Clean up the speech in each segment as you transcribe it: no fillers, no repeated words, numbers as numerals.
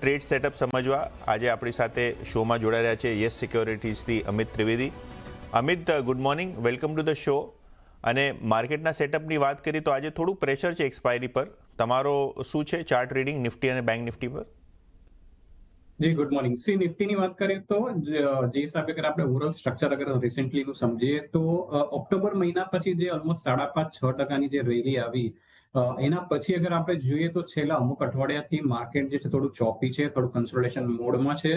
Trade setup સમજવા આજે આપણી સાથે શોમાં જોડાઈ રહ્યા છે યસ સિક્યોરિટીઝથી Amit Trivedi. Amit, good morning, welcome to the show. અને માર્કેટના સેટઅપની વાત કરીએ તો આજે થોડું પ્રેશર છે એક્સપાયરી પર. તમારો શું છે ચાર્ટ રીડિંગ નિફ્ટી અને બેંક નિફ્ટી પર? જી ગુડ મોર્નિંગ. નિફ્ટીની વાત કરીએ તો જે હિસાબે અગર આપણે ઓવરઓલ સ્ટ્રક્ચર અગર રિસેન્ટલીનું સમજીએ તો ઓક્ટોબર મહિના પછી જે ઓલમોસ્ટ 5.5-6% જે રેલી આવી એના પછી અગર આપણે જોઈએ તો છેલ્લા અમુક અઠવાડિયાથી માર્કેટ જે છે થોડું ચોપી છે, થોડું કન્સોલિડેશન મોડમાં છે.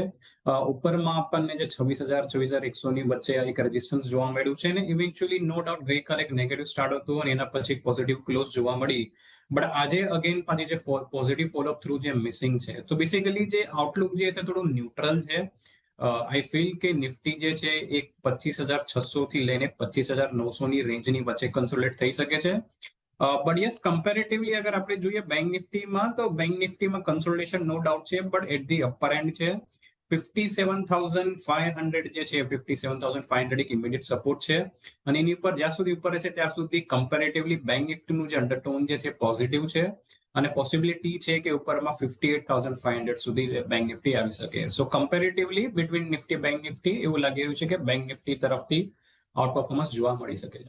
ઉપરમાં આપણને જે 26,000-26,100 ની વચ્ચે એક રેઝિસ્ટન્સ જોવા મળ્યું છે અને ઇવેન્ચ્યુઅલી નો ડાઉટ ગઈકાલે એક નેગેટિવ સ્ટાર્ટ હતું અને એના પછી એક પોઝિટિવ ક્લોઝ જોવા મળી. બટ આજે અગેન પાછી જે પોઝિટિવ ફોલોઅપ થ્રુ જે મિસિંગ છે, તો બેસિકલી જે આઉટલુક જે છે થોડું ન્યુટ્રલ છે. આઈ ફીલ કે નિફ્ટી જે છે એક 25,600 થી લઈને 25,900 ની રેન્જની વચ્ચે કન્સોલિડેટ થઈ શકે છે. બટ યસ, કમ્પેરેટિવલી અગર આપણે જોઈએ બેંક નિફ્ટીમાં, તો બેંક નિફ્ટીમાં કન્સોલિડેશન નો ડાઉટ છે, but at the upper end છે. 57,500 જે છે, 57,500 એક ઇમિડિયેટ સપોર્ટ છે અને એની ઉપર જ્યાં સુધી ઉપર છે ત્યાં સુધી કમ્પેરેટિવલી બેંક નિફ્ટીનું જે અંડરટોન જે છે પોઝિટિવ છે અને પોસિબિલિટી છે કે ઉપરમાં 58,500 સુધી બેંક નિફ્ટી આવી શકે. So comparatively between Nifty bank Nifty એવું લાગી રહ્યું છે કે બેંક નિફ્ટી તરફથી આઉટ પરફોર્મન્સ જોવા મળી શકે છે.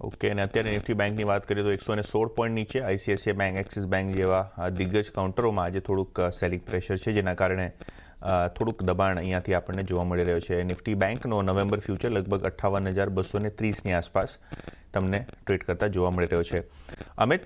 ઓકે, અને અત્યારે નિફ્ટી બેંકની વાત કરીએ તો 116 પોઈન્ટ નીચે આઈસીઆઈસીઆઈ બેંક, એક્સિસ બેંક જેવા દિગ્ગજ કાઉન્ટરોમાં આજે થોડુંક સેલિંગ પ્રેશર છે, જેના કારણે થોડુંક દબાણ અહીંયાથી આપણને જોવા મળી રહ્યો છે. નિફ્ટી બેંકનો નવેમ્બર ફ્યુચર લગભગ 58,230ની આસપાસ તમને ટ્રેડ કરતા જોવા મળી રહ્યો છે. અમિત,